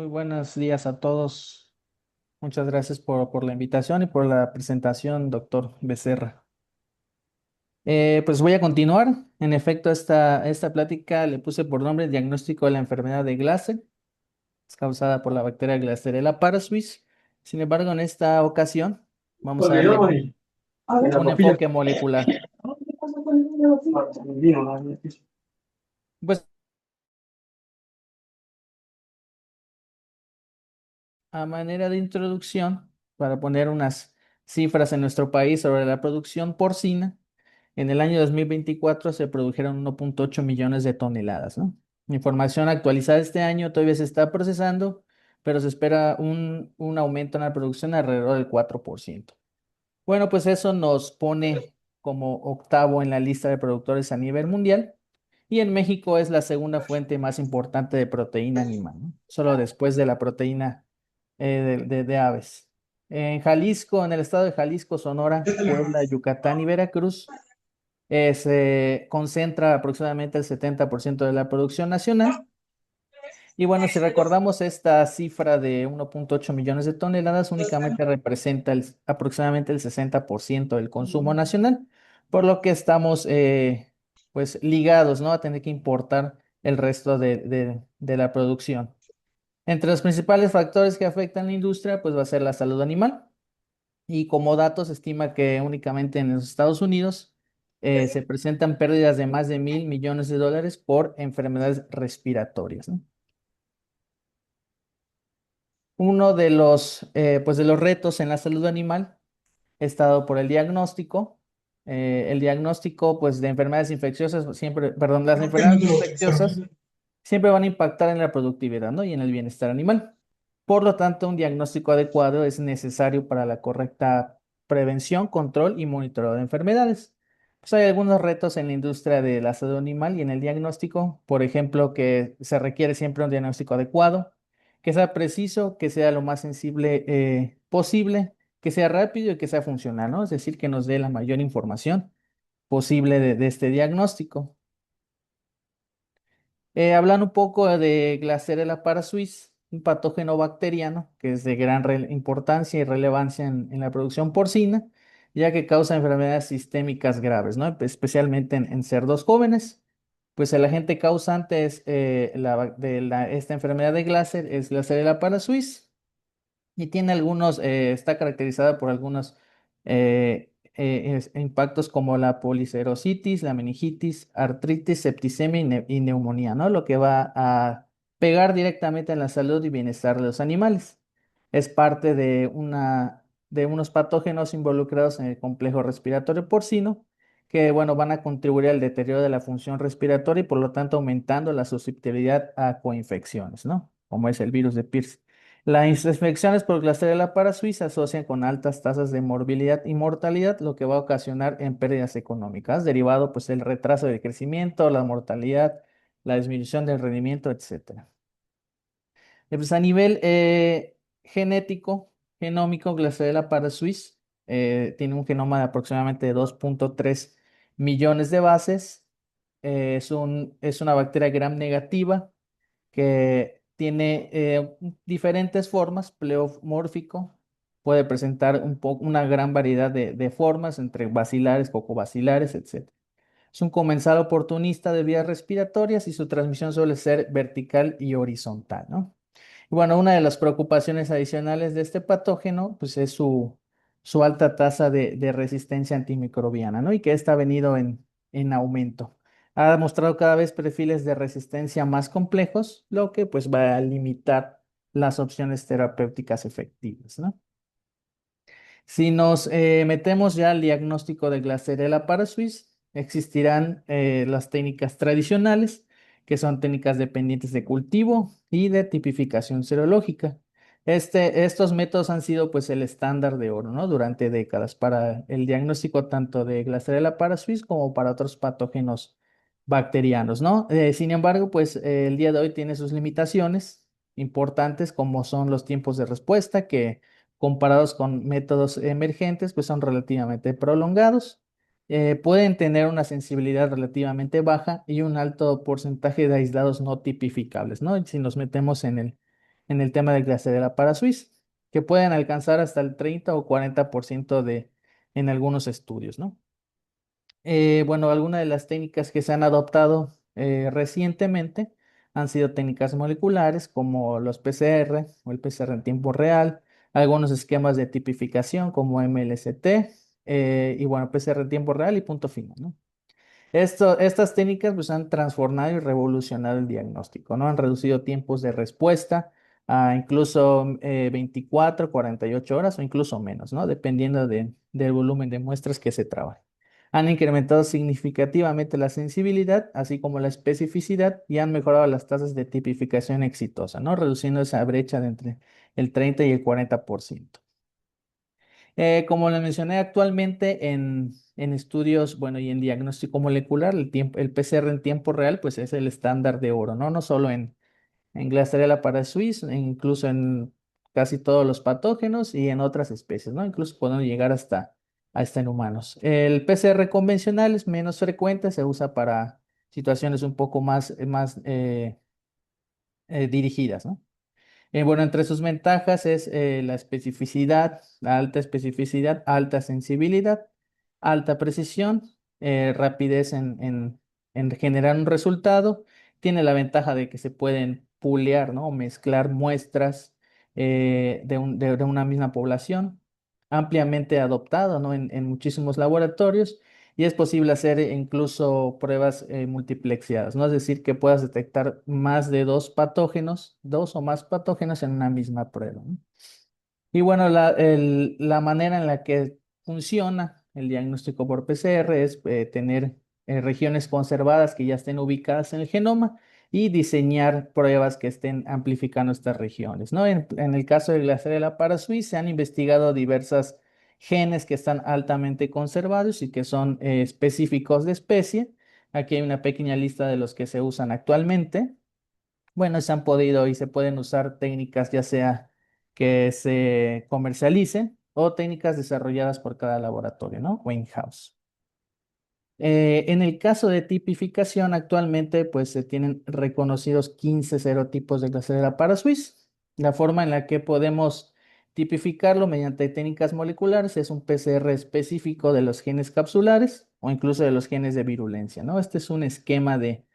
Muy buenos días a todos. Muchas gracias por la invitación y por la presentación, doctor Becerra. Pues voy a continuar. En efecto, esta plática le puse por nombre diagnóstico de la enfermedad de Glasser. Es causada por la bacteria Glasserella parasuis. Sin embargo, en esta ocasión vamos a darle un enfoque molecular. Pues a manera de introducción, para poner unas cifras en nuestro país sobre la producción porcina. En el año 2024 se produjeron 1.8 millones de toneladas, ¿no? Información actualizada este año todavía se está procesando, pero se espera un aumento en la producción alrededor del 4%. Bueno, pues eso nos pone como octavo en la lista de productores a nivel mundial y en México es la segunda fuente más importante de proteína animal, ¿no? Solo después de la proteína de aves. En Jalisco, en el estado de Jalisco, Sonora, Puebla, Yucatán y Veracruz, se concentra aproximadamente el 70% de la producción nacional. Y bueno, si recordamos esta cifra de 1.8 millones de toneladas, únicamente representa aproximadamente el 60% del consumo nacional, por lo que estamos pues ligados, ¿no? A tener que importar el resto de la producción. Entre los principales factores que afectan la industria, pues va a ser la salud animal. Y como datos, se estima que únicamente en los Estados Unidos se presentan pérdidas de más de $1.000 millones por enfermedades respiratorias, ¿no? Uno pues de los retos en la salud animal está dado por el diagnóstico. El diagnóstico, pues, de enfermedades infecciosas, siempre, perdón, las enfermedades infecciosas siempre van a impactar en la productividad, ¿no? Y en el bienestar animal. Por lo tanto, un diagnóstico adecuado es necesario para la correcta prevención, control y monitoreo de enfermedades. Pues hay algunos retos en la industria de la salud animal y en el diagnóstico, por ejemplo, que se requiere siempre un diagnóstico adecuado, que sea preciso, que sea lo más sensible posible, que sea rápido y que sea funcional, ¿no? Es decir, que nos dé la mayor información posible de este diagnóstico. Hablando un poco de Glasserella parasuis, un patógeno bacteriano que es de gran importancia y relevancia en la producción porcina, ya que causa enfermedades sistémicas graves, ¿no? Especialmente en cerdos jóvenes. Pues el agente causante es esta enfermedad de Glasser, es Glasserella parasuis y tiene está caracterizada por algunos impactos como la policerositis, la meningitis, artritis, septicemia y neumonía, ¿no? Lo que va a pegar directamente en la salud y bienestar de los animales. Es parte de unos patógenos involucrados en el complejo respiratorio porcino que, bueno, van a contribuir al deterioro de la función respiratoria y por lo tanto aumentando la susceptibilidad a coinfecciones, ¿no? Como es el virus de Pierce. Las infecciones por Glastonella parasuis se asocian con altas tasas de morbilidad y mortalidad, lo que va a ocasionar en pérdidas económicas, derivado pues del retraso del crecimiento, la mortalidad, la disminución del rendimiento, etcétera. Pues a nivel genético, genómico, Glastonella parasuis tiene un genoma de aproximadamente 2.3 millones de bases. Es una bacteria gram negativa que tiene diferentes formas, pleomórfico, puede presentar una gran variedad de formas entre bacilares, cocobacilares, etc. Es un comensal oportunista de vías respiratorias y su transmisión suele ser vertical y horizontal, ¿no? Y bueno, una de las preocupaciones adicionales de este patógeno, pues es su alta tasa de resistencia antimicrobiana, ¿no? Y que esta ha venido en aumento. Ha mostrado cada vez perfiles de resistencia más complejos, lo que pues va a limitar las opciones terapéuticas efectivas, ¿no? Si nos metemos ya al diagnóstico de Glasserella parasuis, existirán las técnicas tradicionales, que son técnicas dependientes de cultivo y de tipificación serológica. Estos métodos han sido pues el estándar de oro, ¿no? Durante décadas para el diagnóstico tanto de Glasserella parasuis como para otros patógenos bacterianos, ¿no? Sin embargo, pues el día de hoy tiene sus limitaciones importantes como son los tiempos de respuesta que comparados con métodos emergentes, pues son relativamente prolongados. Pueden tener una sensibilidad relativamente baja y un alto porcentaje de aislados no tipificables, ¿no? Si nos metemos en el tema del Glassadella parasuis, que pueden alcanzar hasta el 30 o 40% en algunos estudios, ¿no? Bueno, algunas de las técnicas que se han adoptado recientemente han sido técnicas moleculares como los PCR o el PCR en tiempo real, algunos esquemas de tipificación como MLST, y bueno, PCR en tiempo real y punto final, ¿no? Estas técnicas pues han transformado y revolucionado el diagnóstico, ¿no? Han reducido tiempos de respuesta a incluso 24, 48 horas o incluso menos, ¿no? Dependiendo del volumen de muestras que se trabaje. Han incrementado significativamente la sensibilidad, así como la especificidad, y han mejorado las tasas de tipificación exitosa, ¿no? Reduciendo esa brecha de entre el 30 y el 40%. Como les mencioné actualmente en estudios, bueno, y en diagnóstico molecular, el PCR en tiempo real, pues es el estándar de oro, ¿no? No solo en Glastarella parasuis, incluso en casi todos los patógenos y en otras especies, ¿no? Incluso podemos llegar hasta en humanos. El PCR convencional es menos frecuente, se usa para situaciones un poco más dirigidas, ¿no? Bueno, entre sus ventajas es la especificidad, la alta especificidad, alta sensibilidad, alta precisión, rapidez en generar un resultado. Tiene la ventaja de que se pueden poolear, ¿no? O mezclar muestras de una misma población, ampliamente adoptado, ¿no? En muchísimos laboratorios. Y es posible hacer incluso pruebas multiplexiadas, ¿no? Es decir, que puedas detectar más de dos patógenos, dos o más patógenos en una misma prueba, ¿no? Y bueno, la manera en la que funciona el diagnóstico por PCR es tener regiones conservadas que ya estén ubicadas en el genoma y diseñar pruebas que estén amplificando estas regiones, ¿no? En el caso de Glastarella parasuis se han investigado diversas genes que están altamente conservados y que son específicos de especie. Aquí hay una pequeña lista de los que se usan actualmente. Bueno, se han podido y se pueden usar técnicas ya sea que se comercialicen o técnicas desarrolladas por cada laboratorio, ¿no? O in-house. En el caso de tipificación, actualmente pues se tienen reconocidos 15 serotipos de Glassadella parasuis. La forma en la que podemos tipificarlo mediante técnicas moleculares es un PCR específico de los genes capsulares o incluso de los genes de virulencia, ¿no? Este es un esquema de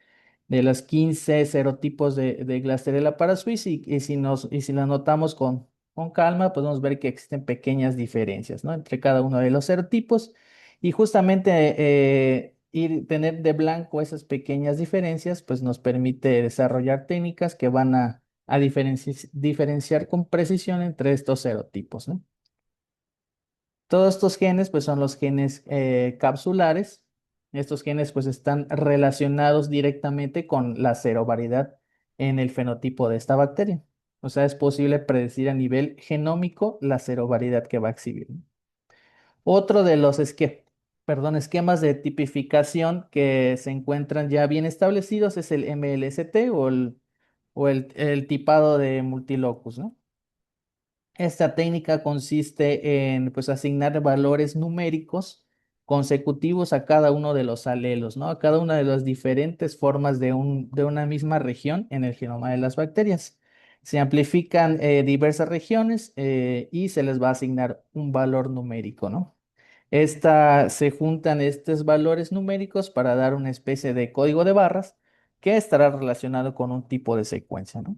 los 15 serotipos de Glastarella parasuis y si lo anotamos con calma, podemos ver que existen pequeñas diferencias, ¿no? Entre cada uno de los serotipos y justamente tener de blanco esas pequeñas diferencias, pues nos permite desarrollar técnicas que van a diferenciar con precisión entre estos serotipos, ¿no? Todos estos genes, pues son los genes capsulares. Estos genes, pues están relacionados directamente con la serovariedad en el fenotipo de esta bacteria. O sea, es posible predecir a nivel genómico la serovariedad que va a exhibir, ¿no? Otro de los esquemas de tipificación que se encuentran ya bien establecidos es el MLST o el tipado de multilocus, ¿no? Esta técnica consiste en pues, asignar valores numéricos consecutivos a cada uno de los alelos, ¿no? A cada una de las diferentes formas de una misma región en el genoma de las bacterias. Se amplifican diversas regiones y se les va a asignar un valor numérico, ¿no? Se juntan estos valores numéricos para dar una especie de código de barras que estará relacionado con un tipo de secuencia, ¿no?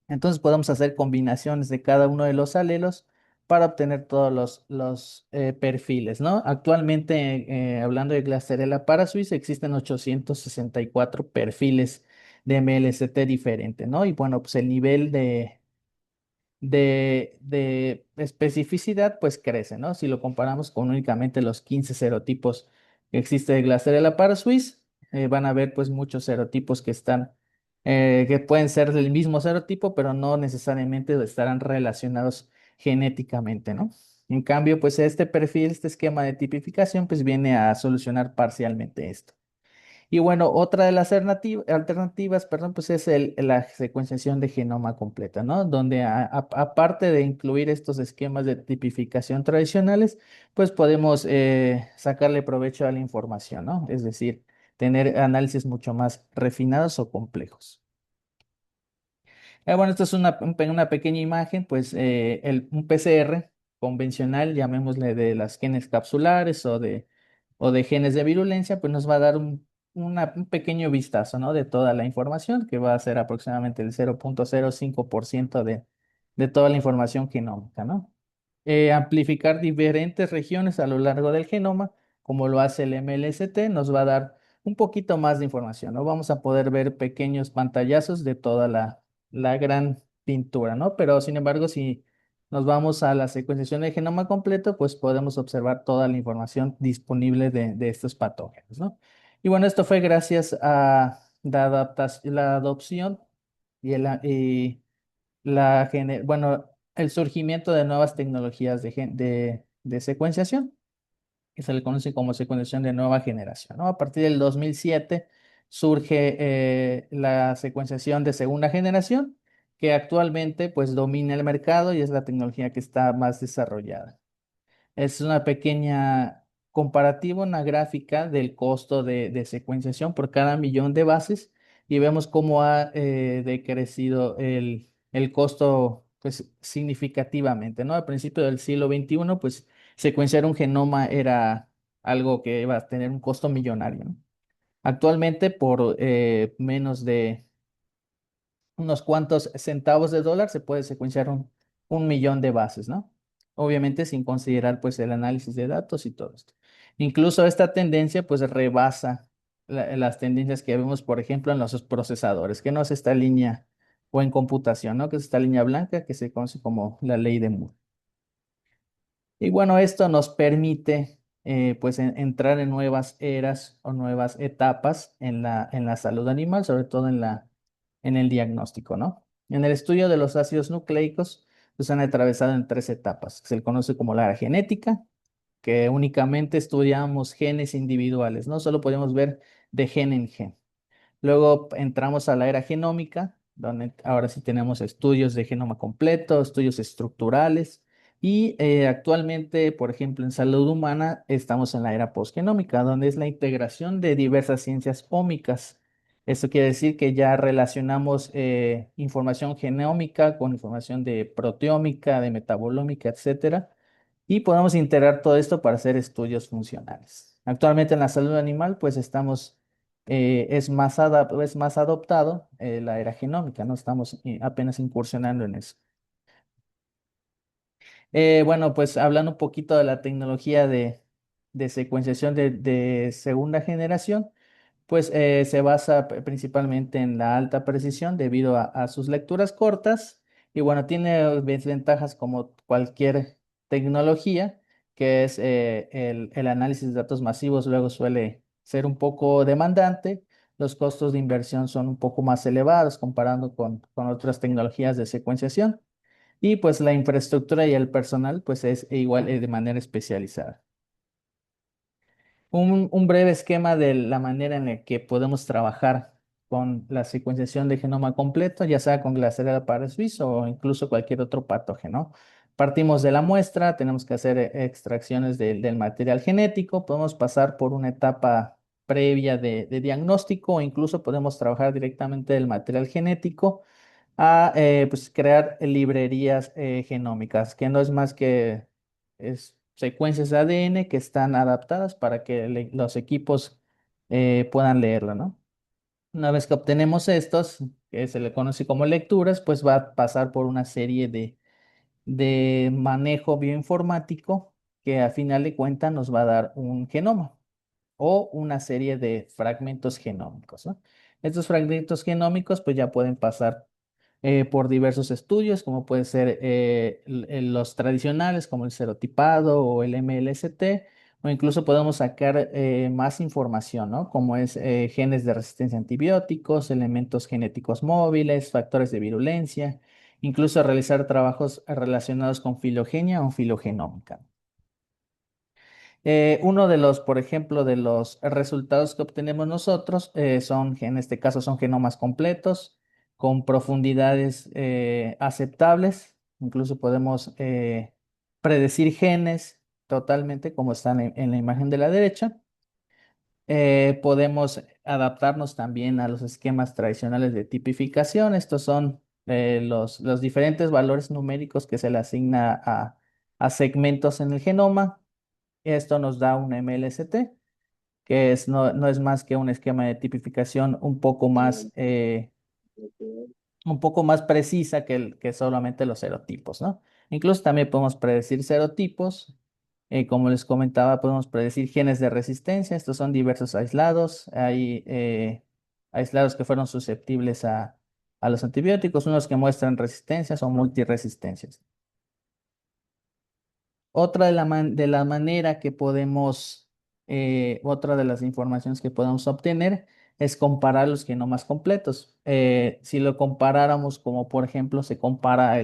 Entonces podemos hacer combinaciones de cada uno de los alelos para obtener todos los perfiles, ¿no? Actualmente, hablando de Glastarella parasuis, existen 864 perfiles de MLST diferentes, ¿no? Y bueno, pues el nivel de especificidad pues crece, ¿no? Si lo comparamos con únicamente los 15 serotipos que existe de Glastarella parasuis, van a ver pues muchos serotipos que pueden ser del mismo serotipo, pero no necesariamente estarán relacionados genéticamente, ¿no? En cambio, pues este perfil, este esquema de tipificación, pues viene a solucionar parcialmente esto. Y bueno, otra de las alternativas, perdón, pues es la secuenciación de genoma completa, ¿no? Donde aparte de incluir estos esquemas de tipificación tradicionales, pues podemos sacarle provecho a la información, ¿no? Es decir, tener análisis mucho más refinados o complejos. Bueno, esta es una pequeña imagen, pues un PCR convencional, llamémosle de las genes capsulares o de genes de virulencia, pues nos va a dar un pequeño vistazo, ¿no? De toda la información, que va a ser aproximadamente el 0,05% de toda la información genómica, ¿no? Amplificar diferentes regiones a lo largo del genoma, como lo hace el MLST, nos va a dar un poquito más de información, ¿no? Vamos a poder ver pequeños pantallazos de toda la gran pintura, ¿no? Pero sin embargo, si nos vamos a la secuenciación del genoma completo, pues podemos observar toda la información disponible de estos patógenos, ¿no? Y bueno, esto fue gracias a la adopción y bueno, el surgimiento de nuevas tecnologías de secuenciación, que se le conoce como secuenciación de nueva generación, ¿no? A partir del 2007 surge la secuenciación de segunda generación, que actualmente pues domina el mercado y es la tecnología que está más desarrollada. Es una pequeña comparativa, una gráfica del costo de secuenciación por cada millón de bases y vemos cómo ha decrecido el costo pues, significativamente, ¿no? Al principio del siglo XXI, pues secuenciar un genoma era algo que iba a tener un costo millonario, ¿no? Actualmente, por menos de unos cuantos centavos de dólar se puede secuenciar un millón de bases, ¿no? Obviamente sin considerar pues el análisis de datos y todo esto. Incluso esta tendencia pues rebasa las tendencias que vemos, por ejemplo, en los procesadores, que no es esta línea o en computación, ¿no? Que es esta línea blanca que se conoce como la ley de Moore. Y bueno, esto nos permite pues entrar en nuevas eras o nuevas etapas en la salud animal, sobre todo en el diagnóstico, ¿no? En el estudio de los ácidos nucleicos pues han atravesado en tres etapas. Se le conoce como la era genética, que únicamente estudiamos genes individuales, ¿no? Solo podemos ver de gen en gen. Luego entramos a la era genómica, donde ahora sí tenemos estudios de genoma completo, estudios estructurales, y actualmente, por ejemplo, en salud humana, estamos en la era postgenómica, donde es la integración de diversas ciencias ómicas. Esto quiere decir que ya relacionamos información genómica con información de proteómica, de metabolómica, etcétera, y podemos integrar todo esto para hacer estudios funcionales. Actualmente en la salud animal, pues es más adoptado la era genómica, ¿no? Estamos apenas incursionando en eso. Bueno, pues hablando un poquito de la tecnología de secuenciación de segunda generación, pues se basa principalmente en la alta precisión debido a sus lecturas cortas y bueno, tiene desventajas como cualquier tecnología, que es el análisis de datos masivos luego suele ser un poco demandante, los costos de inversión son un poco más elevados comparando con otras tecnologías de secuenciación y pues la infraestructura y el personal pues es igual de manera especializada. Un breve esquema de la manera en la que podemos trabajar con la secuenciación de genoma completo, ya sea con Glasera para suizo o incluso cualquier otro patógeno. Partimos de la muestra, tenemos que hacer extracciones del material genético, podemos pasar por una etapa previa de diagnóstico o incluso podemos trabajar directamente del material genético a pues, crear librerías genómicas, que no es más que secuencias de ADN que están adaptadas para que los equipos puedan leerlo, ¿no? Una vez que obtenemos estos, que se le conoce como lecturas, pues va a pasar por una serie de manejo bioinformático que a final de cuentas nos va a dar un genoma o una serie de fragmentos genómicos, ¿no? Estos fragmentos genómicos pues ya pueden pasar por diversos estudios, como pueden ser los tradicionales, como el serotipado o el MLST, o incluso podemos sacar más información, ¿no? Como es genes de resistencia a antibióticos, elementos genéticos móviles, factores de virulencia, incluso realizar trabajos relacionados con filogenia o filogenómica. Uno de los, por ejemplo, de los resultados que obtenemos nosotros en este caso, son genomas completos con profundidades aceptables. Incluso podemos predecir genes totalmente como están en la imagen de la derecha. Podemos adaptarnos también a los esquemas tradicionales de tipificación. Estos son los diferentes valores numéricos que se le asigna a segmentos en el genoma. Esto nos da un MLST, que no es más que un esquema de tipificación un poco más precisa que solamente los serotipos, ¿no? Incluso también podemos predecir serotipos. Como les comentaba, podemos predecir genes de resistencia. Estos son diversos aislados. Hay aislados que fueron susceptibles a los antibióticos, unos que muestran resistencias o multiresistencias. Otra de la manera que podemos, otra de las informaciones que podemos obtener es comparar los genomas completos. Si lo comparáramos como por ejemplo se compara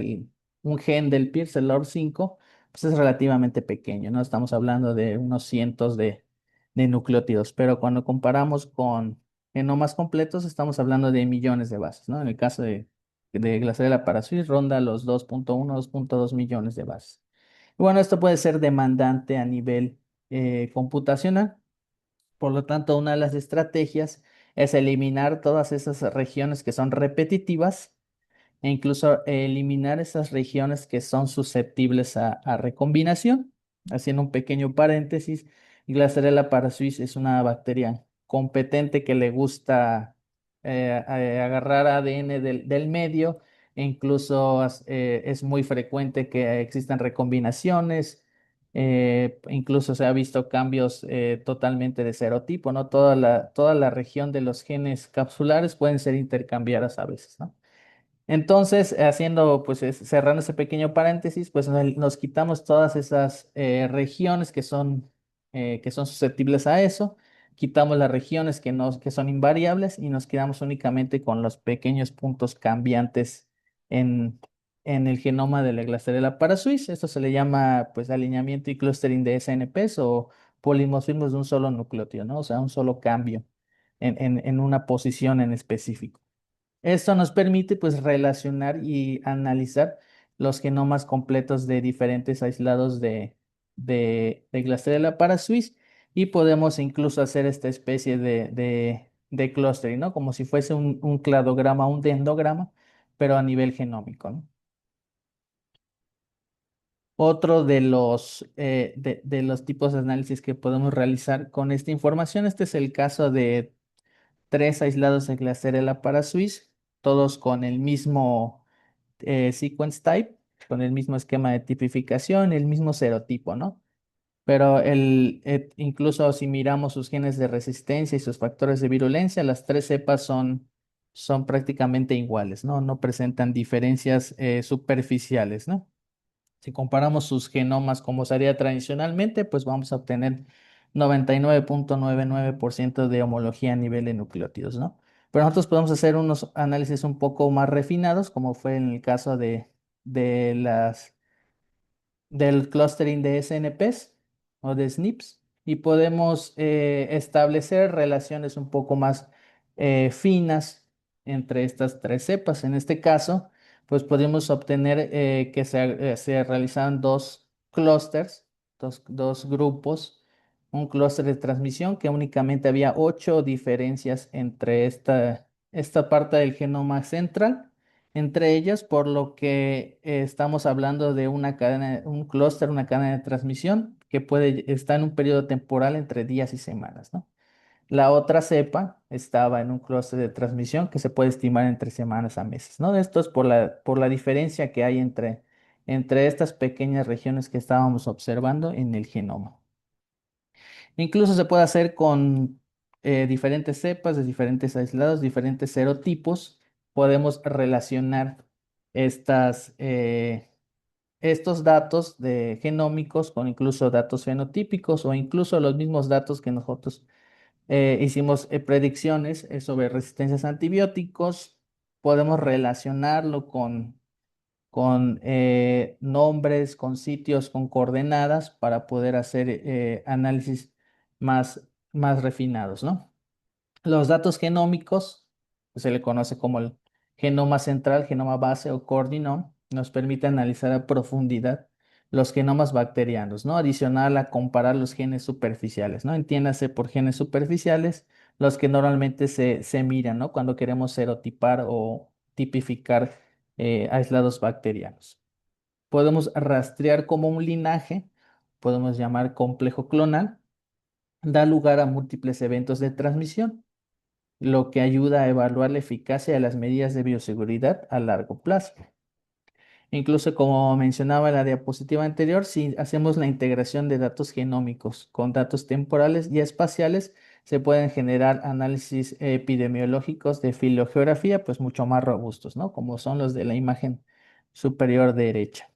un gen del PIRS, el LOR5, pues es relativamente pequeño, ¿no? Estamos hablando de unos cientos de nucleótidos, pero cuando comparamos con genomas completos estamos hablando de millones de bases, ¿no? En el caso de Glasella parasuis ronda los 2.1, 2.2 millones de bases. Bueno, esto puede ser demandante a nivel computacional. Por lo tanto, una de las estrategias es eliminar todas esas regiones que son repetitivas e incluso eliminar esas regiones que son susceptibles a recombinación. Haciendo un pequeño paréntesis, Glasserella parasuis es una bacteria competente que le gusta agarrar ADN del medio e incluso es muy frecuente que existan recombinaciones. Incluso se ha visto cambios totalmente de serotipo, ¿no? Toda la región de los genes capsulares pueden ser intercambiadas a veces, ¿no? Entonces, haciendo, pues, cerrando ese pequeño paréntesis, pues nos quitamos todas esas regiones que son susceptibles a eso, quitamos las regiones que son invariables y nos quedamos únicamente con los pequeños puntos cambiantes en, en el genoma de la Glasserella parasuis. Esto se le llama, pues, alineamiento y clustering de SNPs o polimorfismos de un solo nucleótido, ¿no? O sea, un solo cambio en una posición en específico. Esto nos permite pues relacionar y analizar los genomas completos de diferentes aislados de Glasella parasuis y podemos incluso hacer esta especie de clustering, ¿no? Como si fuese un cladograma, un dendrograma, pero a nivel genómico, ¿no? Otro de los tipos de análisis que podemos realizar con esta información, este es el caso de tres aislados de Glasella parasuis, todos con el mismo sequence type, con el mismo esquema de tipificación, el mismo serotipo, ¿no? Pero incluso si miramos sus genes de resistencia y sus factores de virulencia, las tres cepas son prácticamente iguales, ¿no? No presentan diferencias superficiales, ¿no? Si comparamos sus genomas como se haría tradicionalmente, pues vamos a obtener 99.99% de homología a nivel de nucleótidos, ¿no? Pero nosotros podemos hacer unos análisis un poco más refinados, como fue en el caso de del clustering de SNPs o de SNPs y podemos establecer relaciones un poco más finas entre estas tres cepas. En este caso, pues podemos obtener que se realizaban dos clústeres, dos grupos, un clúster de transmisión que únicamente había 8 diferencias entre esta parte del genoma central entre ellas, por lo que estamos hablando de una cadena, un clúster, una cadena de transmisión que puede estar en un periodo temporal entre días y semanas, ¿no? La otra cepa estaba en un clúster de transmisión que se puede estimar entre semanas a meses, ¿no? Esto es por la diferencia que hay entre estas pequeñas regiones que estábamos observando en el genoma. Incluso se puede hacer con diferentes cepas de diferentes aislados, diferentes serotipos. Podemos relacionar estos datos de genómicos con incluso datos fenotípicos o incluso los mismos datos que nosotros hicimos predicciones sobre resistencias a antibióticos. Podemos relacionarlo con nombres, con sitios, con coordenadas para poder hacer análisis más refinados, ¿no? Los datos genómicos, que se le conoce como el genoma central, genoma base o coordinón, nos permite analizar a profundidad los genomas bacterianos, ¿no? Adicional a comparar los genes superficiales, ¿no? Entiéndase por genes superficiales los que normalmente se miran, ¿no? Cuando queremos serotipar o tipificar aislados bacterianos. Podemos rastrear como un linaje, podemos llamar complejo clonal, da lugar a múltiples eventos de transmisión, lo que ayuda a evaluar la eficacia de las medidas de bioseguridad a largo plazo. Incluso como mencionaba en la diapositiva anterior, si hacemos la integración de datos genómicos con datos temporales y espaciales, se pueden generar análisis epidemiológicos de filogeografía, pues mucho más robustos, ¿no? Como son los de la imagen superior derecha.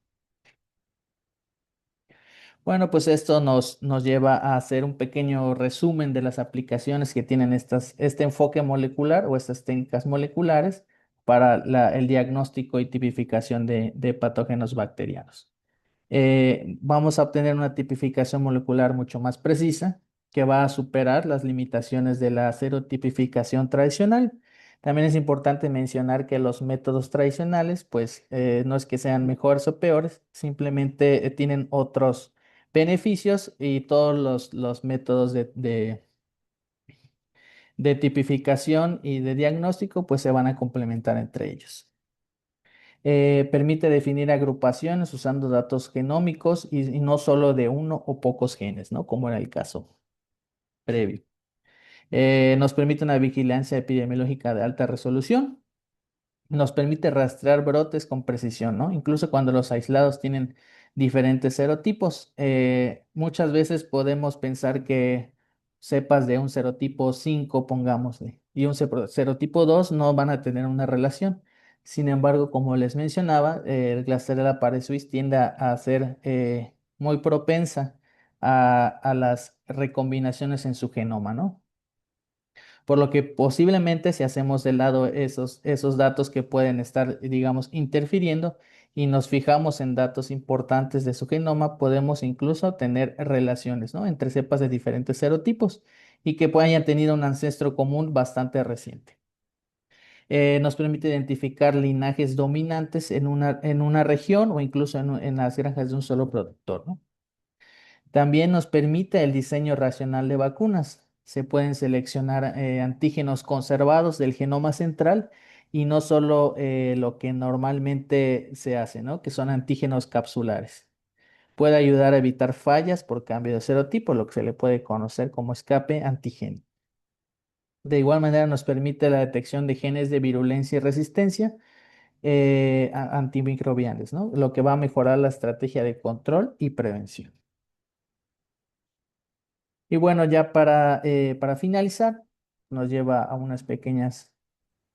Bueno, pues esto nos lleva a hacer un pequeño resumen de las aplicaciones que tienen este enfoque molecular o estas técnicas moleculares para el diagnóstico y tipificación de patógenos bacterianos. Vamos a obtener una tipificación molecular mucho más precisa que va a superar las limitaciones de la serotipificación tradicional. También es importante mencionar que los métodos tradicionales, pues no es que sean mejores o peores, simplemente tienen otros beneficios y todos los métodos de tipificación y de diagnóstico, pues se van a complementar entre ellos. Permite definir agrupaciones usando datos genómicos y no solo de uno o pocos genes, ¿no? Como era el caso previo. Nos permite una vigilancia epidemiológica de alta resolución. Nos permite rastrear brotes con precisión, ¿no? Incluso cuando los aislados tienen diferentes serotipos. Muchas veces podemos pensar que cepas de un serotipo 5, pongámosle, y un serotipo 2 no van a tener una relación. Sin embargo, como les mencionaba, el Glastonella parisuis tiende a ser muy propensa a las recombinaciones en su genoma, ¿no? Por lo que posiblemente si hacemos de lado esos datos que pueden estar, digamos, interfiriendo y nos fijamos en datos importantes de su genoma, podemos incluso tener relaciones, ¿no? Entre cepas de diferentes serotipos y que hayan tenido un ancestro común bastante reciente. Nos permite identificar linajes dominantes en una región o incluso en las granjas de un solo productor, ¿no? También nos permite el diseño racional de vacunas. Se pueden seleccionar antígenos conservados del genoma central y no solo lo que normalmente se hace, ¿no? Que son antígenos capsulares. Puede ayudar a evitar fallas por cambio de serotipo, lo que se le puede conocer como escape antigénico. De igual manera nos permite la detección de genes de virulencia y resistencia antimicrobianos, ¿no? Lo que va a mejorar la estrategia de control y prevención. Y bueno, ya para finalizar, nos lleva a unas pequeñas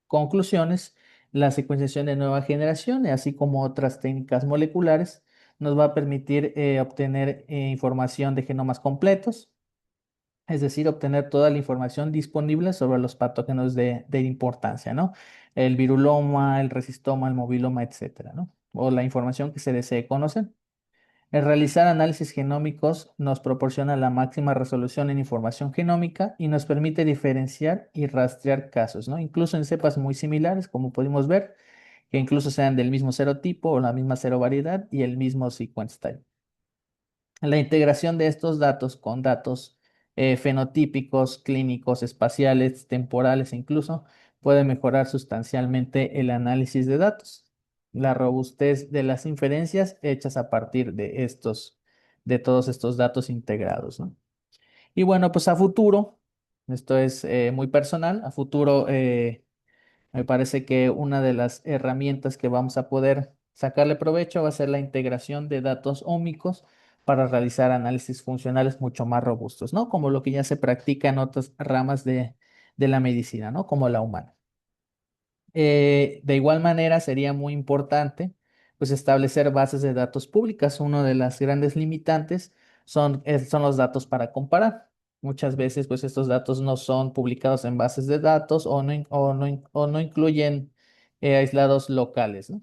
conclusiones. La secuenciación de nueva generación, así como otras técnicas moleculares, nos va a permitir obtener información de genomas completos, es decir, obtener toda la información disponible sobre los patógenos de importancia, ¿no? El viruloma, el resistoma, el moviloma, etcétera, ¿no? O la información que se desee conocer. El realizar análisis genómicos nos proporciona la máxima resolución en información genómica y nos permite diferenciar y rastrear casos, ¿no? Incluso en cepas muy similares, como pudimos ver, que incluso sean del mismo serotipo o la misma serovariedad y el mismo sequence type. La integración de estos datos con datos fenotípicos, clínicos, espaciales, temporales incluso, puede mejorar sustancialmente el análisis de datos, la robustez de las inferencias hechas a partir de todos estos datos integrados, ¿no? Y bueno, pues a futuro, esto es muy personal, a futuro me parece que una de las herramientas que vamos a poder sacarle provecho va a ser la integración de datos ómicos para realizar análisis funcionales mucho más robustos, ¿no? Como lo que ya se practica en otras ramas de la medicina, ¿no? Como la humana. De igual manera, sería muy importante pues establecer bases de datos públicas. Una de las grandes limitantes son los datos para comparar. Muchas veces pues estos datos no son publicados en bases de datos o no incluyen aislados locales, ¿no?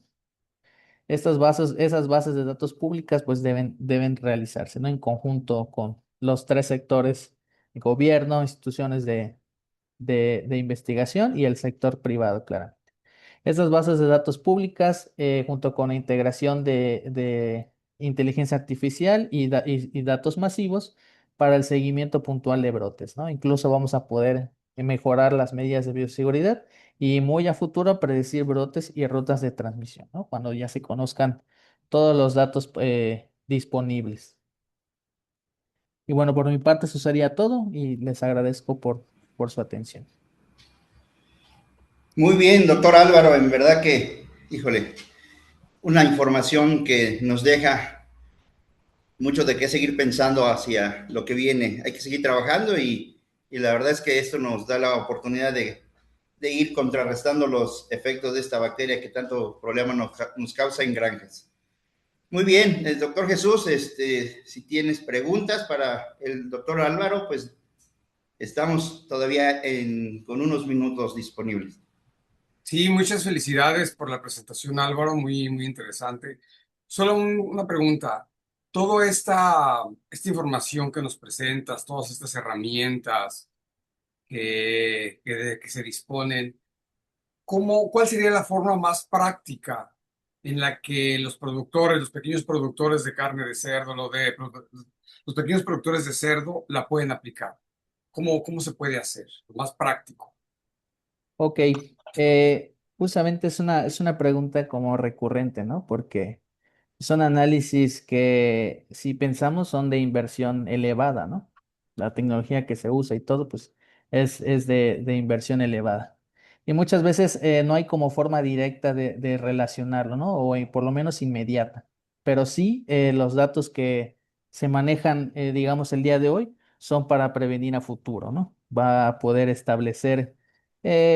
Esas bases de datos públicas pues deben realizarse, ¿no? En conjunto con los tres sectores: gobierno, instituciones de investigación y el sector privado, claro. Estas bases de datos públicas, junto con la integración de inteligencia artificial y datos masivos para el seguimiento puntual de brotes, ¿no? Incluso vamos a poder mejorar las medidas de bioseguridad y muy a futuro predecir brotes y rutas de transmisión, ¿no? Cuando ya se conozcan todos los datos disponibles. Y bueno, por mi parte eso sería todo y les agradezco por su atención. Muy bien, doctor Álvaro, en verdad que, híjole, una información que nos deja mucho de qué seguir pensando hacia lo que viene. Hay que seguir trabajando y la verdad es que esto nos da la oportunidad de ir contrarrestando los efectos de esta bacteria que tanto problema nos causa en granjas. Muy bien, el doctor Jesús, si tienes preguntas para el doctor Álvaro, pues estamos todavía con unos minutos disponibles. Sí, muchas felicidades por la presentación, Álvaro, muy, muy interesante. Solo una pregunta. Toda esta información que nos presentas, todas estas herramientas que se disponen, ¿cuál sería la forma más práctica en la que los productores, los pequeños productores de carne de cerdo, los pequeños productores de cerdo la pueden aplicar? ¿Cómo se puede hacer? Lo más práctico. Ok, justamente es una pregunta como recurrente, ¿no? Porque son análisis que si pensamos son de inversión elevada, ¿no? La tecnología que se usa y todo, pues es de inversión elevada. Y muchas veces no hay como forma directa de relacionarlo, ¿no? O por lo menos inmediata. Pero sí, los datos que se manejan, digamos, el día de hoy son para prevenir a futuro, ¿no? Va a poder establecer,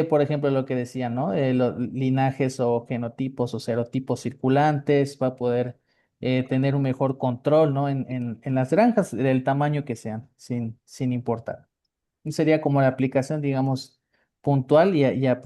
por ejemplo, lo que decía, ¿no? Los linajes o genotipos o serotipos circulantes, va a poder tener un mejor control, ¿no? En las granjas del tamaño que sean, sin importar. Y sería como la aplicación, digamos, puntual y a